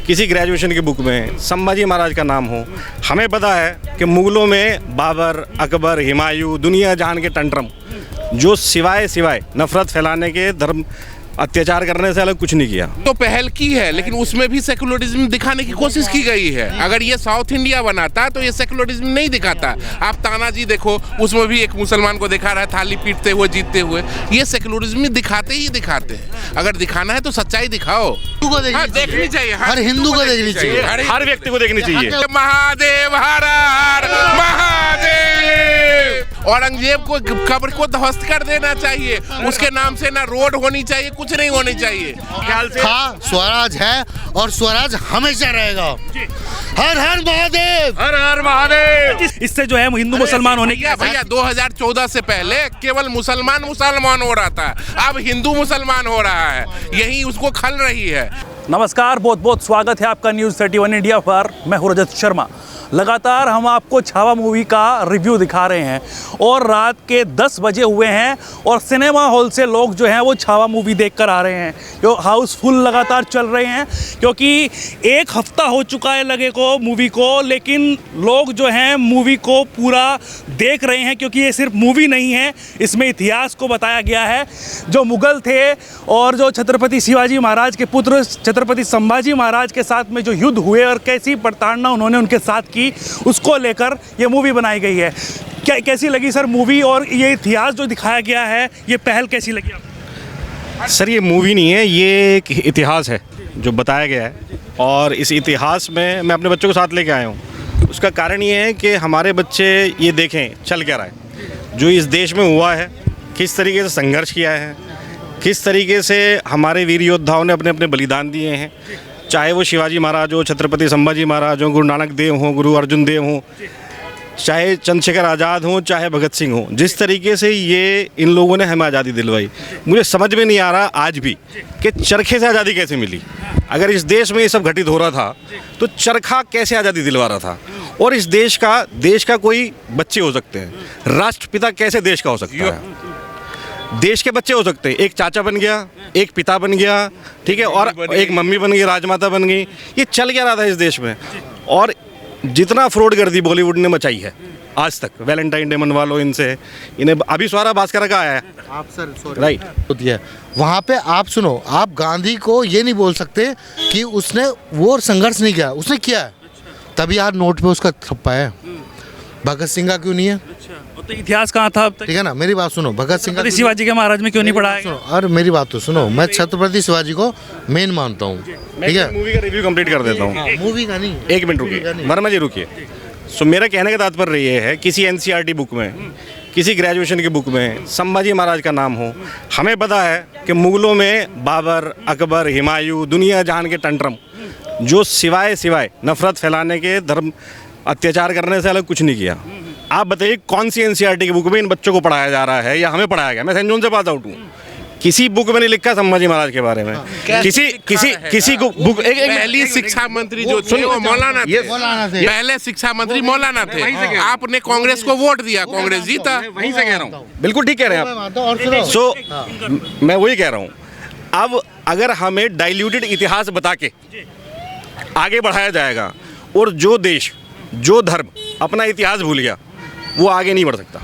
किसी ग्रेजुएशन की बुक में संभाजी महाराज का नाम हो। हमें पता है कि मुग़लों में बाबर, अकबर, हुमायूं, दुनिया जहान के टंट्रम जो सिवाय नफ़रत फैलाने के, धर्म अत्याचार करने से अलग कुछ नहीं किया। तो पहल की है, लेकिन उसमें भी सेकुलरिज्म दिखाने की कोशिश की गई है। अगर ये साउथ इंडिया बनाता तो ये सेकुलरिज्म नहीं दिखाता। आप तानाजी देखो, उसमें भी एक मुसलमान को दिखा रहा है थाली पीटते हुए, जीतते हुए। ये सेकुलरिज्म दिखाते ही दिखाते हैं। अगर दिखाना है तो सच्चाई दिखाओ। देखनी चाहिए, हर हिंदू को देखनी चाहिए, हर व्यक्ति को देखनी चाहिए। महादेव हर हर महादेव। औरंगजेब को कब्र को ध्वस्त कर देना चाहिए। उसके नाम से ना रोड होनी चाहिए, कुछ नहीं होनी चाहिए। ख्याल से स्वराज है और स्वराज हमेशा रहेगा। हर हर महादेव, हर हर महादेव। इससे जो है हिंदू मुसलमान होने की भैया 2014 से पहले केवल मुसलमान हो रहा था, अब हिंदू मुसलमान हो रहा है। यही उसको खल रही है। नमस्कार, बहुत बहुत स्वागत है आपका न्यूज़ 31 इंडिया पर। मैं हूं रजत शर्मा। लगातार हम आपको छावा मूवी का रिव्यू दिखा रहे हैं और रात के 10 बजे हुए हैं और सिनेमा हॉल से लोग जो हैं वो छावा मूवी देखकर आ रहे हैं। जो हाउसफुल लगातार चल रहे हैं क्योंकि एक हफ्ता हो चुका है लगे को मूवी को, लेकिन लोग जो हैं मूवी को पूरा देख रहे हैं क्योंकि ये सिर्फ मूवी नहीं है, इसमें इतिहास को बताया गया है। जो मुग़ल थे और जो छत्रपति शिवाजी महाराज के पुत्र छत्रपति संभाजी महाराज के साथ में जो युद्ध हुए और कैसी प्रताड़ना उन्होंने उनके साथ की, उसको लेकर ये मूवी बनाई गई है। कैसी लगी सर मूवी, और ये इतिहास जो दिखाया गया है, ये पहल कैसी लगी आपको? सर, ये मूवी नहीं है, ये एक इतिहास है जो बताया गया है। और इस इतिहास में मैं अपने बच्चों को साथ लेके आया हूँ। उसका कारण ये है कि हमारे बच्चे ये देखें चल क्या रहा है, जो इस देश में हुआ है, किस तरीके से संघर्ष किया है, किस तरीके से हमारे वीर योद्धाओं ने अपने अपने बलिदान दिए हैं। चाहे वो शिवाजी महाराज हो, छत्रपति संभाजी महाराज हो, गुरु नानक देव हो, गुरु अर्जुन देव हो, चाहे चंद्रशेखर आज़ाद हो, चाहे भगत सिंह हो, जिस तरीके से ये इन लोगों ने हमें आज़ादी दिलवाई, मुझे समझ में नहीं आ रहा आज भी कि चरखे से आज़ादी कैसे मिली। अगर इस देश में ये सब घटित हो रहा था तो चरखा कैसे आज़ादी दिलवा रहा था। और इस देश का कोई बच्चे हो सकते हैं, राष्ट्रपिता कैसे देश का हो सकता है? देश के बच्चे हो सकते हैं, एक चाचा बन गया, एक पिता बन गया, ठीक है, और एक मम्मी बन गई, राजमाता बन गई। ये चल क्या रहा था इस देश में। और जितना फ्रॉड गर्दी बॉलीवुड ने मचाई है आज तक, वैलेंटाइन डे मनवा लो इनसे, इन्हें अभी स्वारा भास्कर का आया है आप सर सॉरी राइट होती है वहाँ पे। आप सुनो, आप गांधी को ये नहीं बोल सकते कि उसने वो संघर्ष नहीं किया, उसने किया है, तभी यार नोट पे उसका थप्पा है। भगत सिंह का क्यों नहीं है? तो इतिहास कहाँ था अब तक? ठीक है ना, मेरी बात सुनो, भगत सिंह का शिवाजी के महाराज में क्यों नहीं पढ़ा है? सुनो, और मेरी बात तो सुनो, मैं छत्रपति शिवाजी को मेन मानता हूँ, ठीक है। मूवी का रिव्यू कंप्लीट कर देता हूँ। मूवी का नहीं, एक मिनट रुकिए, वर्मा जी रुकिए। सो मेरा कहने का तात्पर्य ये है, किसी एनसीईआरटी बुक में, किसी ग्रेजुएशन की बुक में संभाजी महाराज का नाम हो। हमें पता है कि मुग़लों में बाबर, अकबर, हुमायूं, दुनिया जहान के टंट्रम जो सिवाय नफ़रत फैलाने के, धर्म अत्याचार करने से अलग कुछ नहीं किया। आप बताइए कौन सी एनसीईआरटी की बुक में इन बच्चों को पढ़ाया जा रहा है या हमें पढ़ाया गया? मैं सेंट जोन से पास आउट हूँ, किसी बुक में नहीं लिखा संभाजी महाराज के बारे में। किसी को बुक पहली शिक्षा मंत्री जो थे वो मौलाना थे। पहले शिक्षा मंत्री मौलाना थे। आपने कांग्रेस को वोट दिया, कांग्रेस जीता। वहीं से कह रहा हूँ, बिल्कुल ठीक कह रहे हैं आप। सो मैं वही कह रहा हूँ, अब अगर हमें डाइल्यूटेड इतिहास बता के आगे बढ़ाया जाएगा और जो देश, जो धर्म अपना इतिहास भूल गया वो आगे नहीं बढ़ सकता।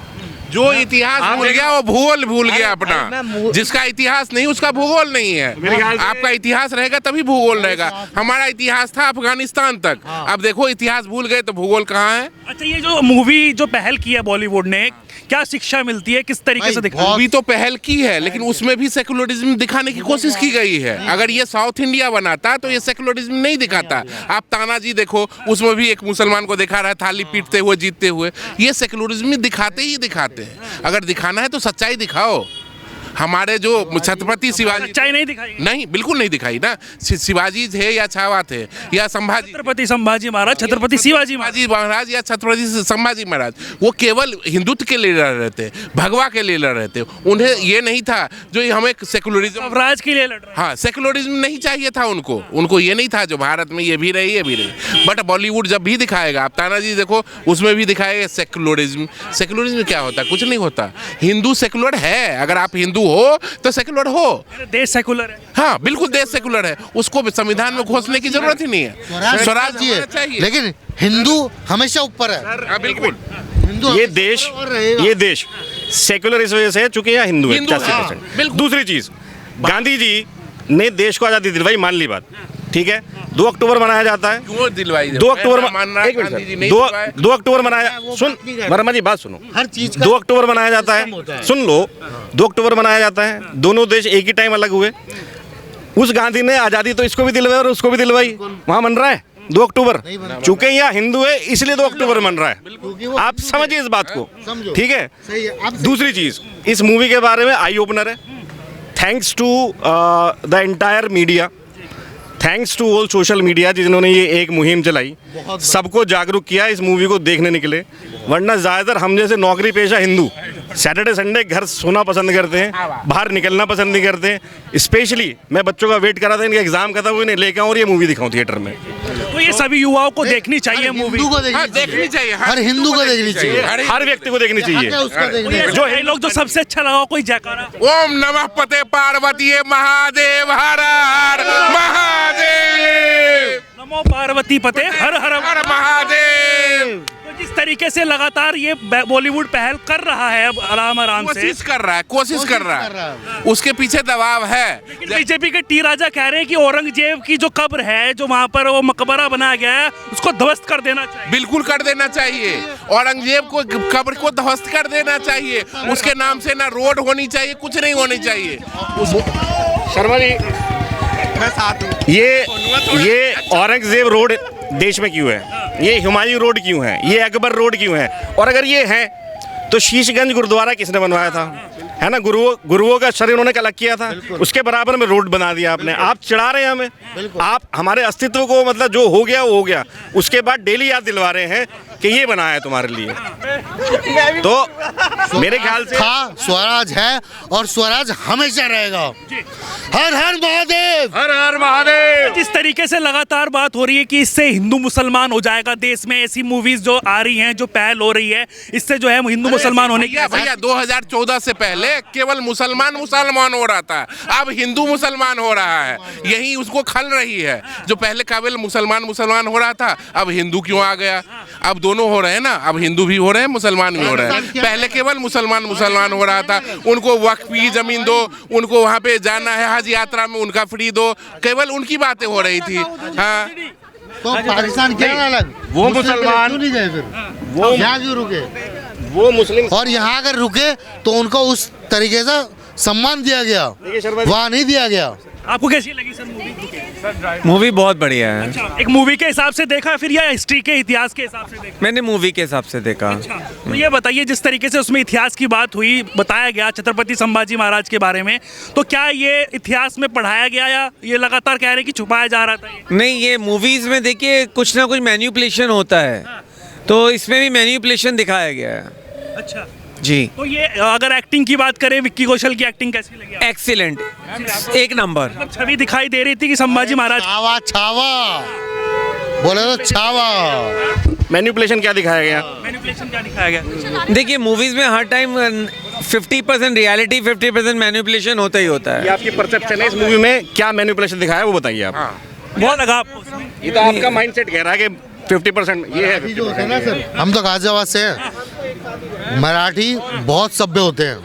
जो इतिहास भूल गया वो भूगोल भूल गया अपना। जिसका इतिहास नहीं उसका भूगोल नहीं है। आपका इतिहास रहेगा तभी भूगोल रहेगा। हमारा इतिहास था अफगानिस्तान तक, अब देखो इतिहास भूल गए तो भूगोल कहाँ है? अच्छा, ये जो मूवी जो पहल की है बॉलीवुड ने, क्या शिक्षा मिलती है, किस तरीके से दिखा? मूवी तो पहल की है, लेकिन उसमें भी सेकुलरिज्म दिखाने की कोशिश की गई है। अगर ये साउथ इंडिया बनाता तो ये सेकुलरिज्म नहीं दिखाता। आप तानाजी देखो, उसमें भी एक मुसलमान को दिखा रहा है थाली पीटते हुए, जीतते हुए। ये सेकुलरिज्म दिखाते ही दिखाते हैं। अगर दिखाना है तो सच्चाई दिखाओ। हमारे जो छत्रपति शिवाजी, सच्चाई नहीं दिखाई? नहीं, बिल्कुल नहीं दिखाई ना। शिवाजी थे या छावा थे या संभाजी, छत्रपति संभाजी महाराज, छत्रपति शिवाजी महाराज या छत्रपति संभाजी महाराज, वो केवल हिंदुत्व के लिए लड़ रहे थे, भगवा के लिए लड़ रहे थे। उन्हें ये नहीं था जो हमें सेकुलरिज्म, स्वराज के लिए लड़ रहे। हाँ, सेकुलरिज्म नहीं चाहिए था उनको ये नहीं था जो भारत में ये भी रही। बट बॉलीवुड जब भी दिखाएगा, आप तानाजी देखो, उसमें भी दिखाएगा सेकुलरिज्म। सेकुलरिज्म क्या होता है? कुछ नहीं होता। हिंदू सेकुलर है। अगर आप हिंदू हो तो सेकुलर हो। देश सेकुलर है। हाँ बिल्कुल, देश सेकुलर है, उसको संविधान में घोषणे की जरूरत ही नहीं है। स्वराज होना चाहिए, लेकिन हिंदू हमेशा ऊपर है। हाँ, बिल्कुल। हिंदू ये हमेशा देश ऊपर रहेगा। ये देश सेक्युलर इस वजह से है चूंकि यहाँ हिंदू है हिंदू है, 85%। बिल्कुल। दूसरी चीज, गांधी जी ने देश को आज़ादी दिलवाई, मान ली बात, ठीक है। 2 अक्टूबर मनाया जाता है। क्यों दिलवाई? 2 अक्टूबर मानना एक मिनट गांधी जी सर, नहीं 2 अक्टूबर मनाया, सुन वर्मा जी बात सुनो, हर चीज का 2 अक्टूबर मनाया जाता होता है, है। सुन लो, 2 अक्टूबर मनाया जाता है, दोनों देश एक ही टाइम अलग हुए। उस गांधी ने आज़ादी तो इसको भी दिलवाई और उसको भी दिलवाई, वहाँ मन रहा है 2 अक्टूबर, चूंकि यहाँ हिंदू है इसलिए 2 अक्टूबर मन रहा है। आप समझिए इस बात को, समझो। ठीक है। सही है, आप सही- दूसरी चीज, इस मूवी के बारे में आई ओपनर है, thanks to the entire media, thanks to all social media जिन्होंने ये एक मुहिम चलाई, सबको जागरूक किया इस मूवी को देखने निकले। वरना ज़्यादातर हम जैसे नौकरी पेशा हिंदू सैटरडे संडे घर सोना पसंद करते हैं, बाहर निकलना पसंद नहीं करते। स्पेशली मैं बच्चों का वेट कर रहा था इनका एग्जाम खत्म हुए, नहीं लेके आऊँ और ये मूवी दिखाऊँ थिएटर में। तो ये सभी युवाओं को देखनी चाहिए मूवी। हिंदू को हाँ, देखनी चाहिए, हर हिंदू को देखनी चाहिए। हर व्यक्ति को देखनी चाहिए। उसको देखनी ये चाहिए। जो है लोग जो सबसे अच्छा लगा कोई जयकारा। ओम नमः पते पार्वती महादेव, हर हर महादेव, नमो पार्वती पते हर हर हर महादेव। तो जिस तरीके से लगातार ये बॉलीवुड पहल कर रहा है अब आराम आराम से, कोशिश कर रहा है, कोशिश कर रहा है, उसके पीछे दबाव है। बीजेपी के टी राजा कह रहे हैं कि औरंगजेब की जो कब्र है, जो वहाँ पर वो मकबरा बनाया गया है, उसको ध्वस्त कर देना चाहिए। बिल्कुल कर देना चाहिए, औरंगजेब को कब्र को ध्वस्त कर देना चाहिए। उसके नाम से ना रोड होनी चाहिए, कुछ नहीं होनी चाहिए। शर्मा जी, मैं साथ हूँ। ये औरंगजेब रोड देश में क्यों है, ये हुमायूं रोड क्यों है, ये अकबर रोड क्यों है, और अगर ये है तो शीशगंज गुरुद्वारा किसने बनवाया था, है ना। गुरुओं का शरीर उन्होंने अलग किया था, उसके बराबर में रोड बना दिया आपने। आप चिढ़ा रहे हैं हमें, आप हमारे अस्तित्व को, मतलब जो हो गया वो हो गया, उसके बाद डेली याद दिलवा रहे हैं कि ये बनाया है तुम्हारे लिए। तो मेरे ख्याल से था, स्वराज है और स्वराज हमेशा रहेगा। हर हर महादेव, हर हर महादेव। जिस तरीके से लगातार बात हो रही है कि इससे हिंदू मुसलमान हो जाएगा देश में, ऐसी मूवीज जो आ रही हैं, जो पहल हो रही है, इससे जो है हिंदू मुसलमान होने की भैया 2014 से पहले केवल मुसलमान हो रहा था, अब हिंदू मुसलमान हो रहा है। यही उसको खल रही है। जो पहले केवल मुसलमान हो रहा था, अब हिंदू क्यों आ गया? अब दोनों हो रहे हैं ना, अब हिंदू भी हो रहे हैं, मुसलमान भी हो रहे हैं। पहले केवल मुसलमान हो रहा था, उनको वक्फ की जमीन दो, उनको वहाँ पे जाना है हज यात्रा में, उनका फ्री दो, केवल उनकी बातें हो रही थी। हाँ, तो पाकिस्तान क्या अलग, वो मुसलमान- क्यों नहीं गए फिर, वो- यहाँ क्यों रुके? वो मुस्लिम, और यहाँ अगर रुके तो उनको उस तरीके से सम्मान दिया गया, वहाँ नहीं दिया गया। आपको कैसी लगी सर मूवी? मूवी बहुत बढ़िया है। एक मूवी के हिसाब से देखा फिर या हिस्ट्री के इतिहास के हिसाब से देखा? मैंने मूवी के हिसाब से देखा। तो ये बताइए, जिस तरीके से उसमें इतिहास की बात हुई, बताया गया छत्रपति संभाजी महाराज के बारे में, तो क्या ये इतिहास में पढ़ाया गया या ये लगातार कह रहे हैं कि छुपाया जा रहा था ये? नहीं, ये मूवीज में देखिए कुछ ना कुछ मैन्युपुलेशन होता है, तो इसमें भी मैन्युपुलेशन दिखाया गया है। अच्छा, जी, तो ये अगर एक्टिंग की बात करें, विक्की कौशल की एक्टिंग कैसी लगी आपको? एक्सीलेंट, एक नंबर। मतलब छवि दिखाई दे रही थी कि संभाजी महाराज छावा छावा बोले तो छावा। मैनिपुलेशन क्या दिखाया गया? मैनिपुलेशन क्या दिखाया गया? देखिए मूवीज में हर टाइम 50% रियलिटी 50% मैन्युपुलेशन होता ही होता ये है। आपकी परसेप्शन है, इस मूवी में क्या मैनिपुलेशन दिखाया है वो बताइए आप। बहुत लगा आपको उसमें? ये तो आपका माइंडसेट कह रहा है कि 50% ये है। जो होते हैं ना सर, हम तो गाजियाबाद से हैं। मराठी बहुत सभ्य होते हैं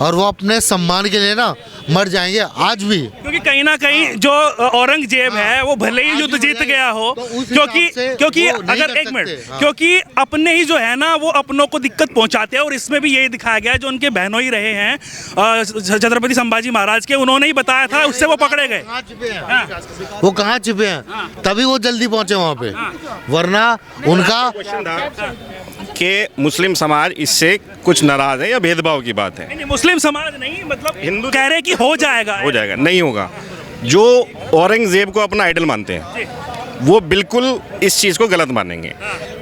और वो अपने सम्मान के लिए ना मर जाएंगे आज भी। क्योंकि कहीं ना कहीं जो औरंगजेब है वो भले ही युद्ध जीत गया हो, तो उस क्योंकि हिसाब से क्योंकि वो नहीं अगर कर एक मिनट, सकते, हाँ। क्योंकि अपने ही जो है ना वो अपनों को दिक्कत पहुंचाते हैं, और इसमें भी यही दिखाया गया है, जो उनके बहनों ही रहे हैं छत्रपति संभाजी महाराज के, उन्होंने ही बताया था, उससे वो पकड़े गए। कहाँ छिपे हैं? वो कहाँ छिपे हैं? तभी वो जल्दी पहुंचे वहाँ पे, वरना उनका कि मुस्लिम समाज इससे कुछ नाराज है या भेदभाव की बात है? नहीं, मुस्लिम समाज नहीं, मतलब हिंदू कह रहे हैं कि हो जाएगा। हो जाएगा, नहीं होगा। जो औरंगजेब को अपना आइडल मानते हैं वो बिल्कुल इस चीज़ को गलत मानेंगे,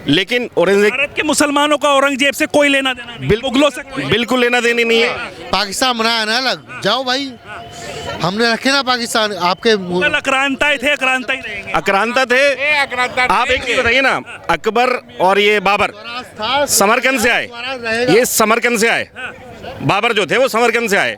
लेकिन औरंगजेब भारत के मुसलमानों का औरंगजेब से कोई लेना देना नहीं, मुगलों से कोई। बिल्कुल लेना देनी नहीं है। पाकिस्तान बनाया ना अलग, जाओ भाई, हमने रखे ना पाकिस्तान आपके कल अक्रांताई थे, अक्रांताई रहेंगे। आक्रांता थे। आप एक चीज बताइए ना, अकबर और ये बाबर समरकंद से आए, ये समरकंद से आए, बाबर जो थे वो समरकंद से आए।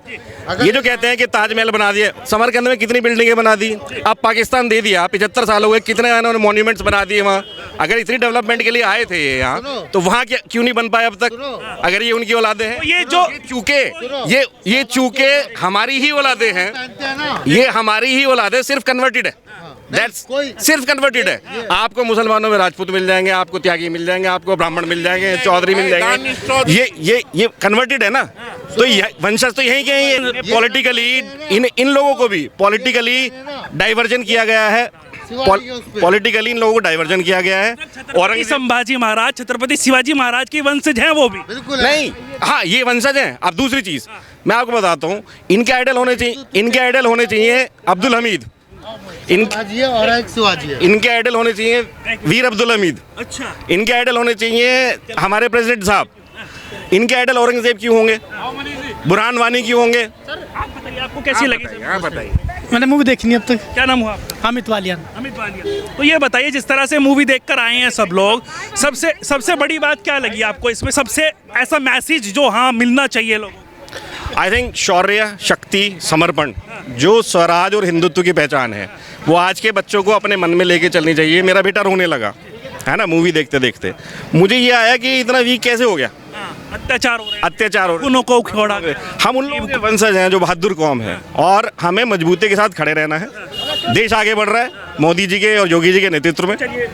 ये जो कहते हैं कि ताजमहल बना दिए, समरकंद में कितनी बिल्डिंगें बना दी, अब पाकिस्तान दे दिया, 75 साल हो गए, कितने इन्होंने मॉन्यूमेंट्स बना दिए वहाँ। अगर इतनी डेवलपमेंट के लिए आए थे ये यहाँ, तो वहाँ क्यों नहीं बन पाए अब तक, अगर ये उनकी औलादे हैं। ये जो ये चूके हमारी ही औलादे हैं, ये हमारी ही औलादे, सिर्फ कन्वर्टेड है, दैट्स सिर्फ कन्वर्टेड है। आपको मुसलमानों में राजपूत मिल जाएंगे, आपको त्यागी मिल जाएंगे, आपको ब्राह्मण मिल जाएंगे, चौधरी मिल जाएंगे, ये कन्वर्टेड है ना। तो वंशज तो यही के हैं। पॉलिटिकली इन लोगों को भी पॉलिटिकली डाइवर्जन किया गया है, पॉलिटिकली इन लोगों को डाइवर्जन किया गया है। और संभाजी महाराज, छत्रपति शिवाजी महाराज की वंशज हैं वो भी। नहीं, हाँ ये वंशज हैं। अब दूसरी चीज मैं आपको बताता हूँ, इनके आइडल होने चाहिए अब्दुल हमीद, और एक शिवाजी है। इनके आइडल होने चाहिए वीर अब्दुल हमीद। अच्छा, इनके आइडल होने चाहिए हमारे प्रेसिडेंट साहब। इनके आइडल औरंगजेब क्यों होंगे, बुरहान वानी क्यों होंगे। आप बताइए आपको कैसी लगी? आप बताइए। मैंने मूवी देखी नहीं अब तक। क्या नाम हुआ आपका? अमित वालियान। अमित वालिया। तो ये बताइए, जिस तरह से मूवी देखकर आए हैं सब लोग, सबसे बड़ी बात क्या लगी आपको इसमें, सबसे ऐसा मैसेज जो हाँ मिलना चाहिए लोगों को? आई थिंक शौर्य, शक्ति, समर्पण, जो स्वराज और हिंदुत्व की पहचान है, वो आज के बच्चों को अपने मन में लेके चलनी चाहिए। मेरा बेटा रोने लगा है ना मूवी देखते देखते। मुझे ये आया कि इतना वीक कैसे हो गया, अत्याचार हो रहे हैं, उन्हों को खिलौड़ा गया। हम उन लोगों के वंशज हैं जो बहादुर कौम है, और हमें मजबूती के साथ खड़े रहना है। देश आगे बढ़ रहा है मोदी जी के और योगी जी के नेतृत्व में।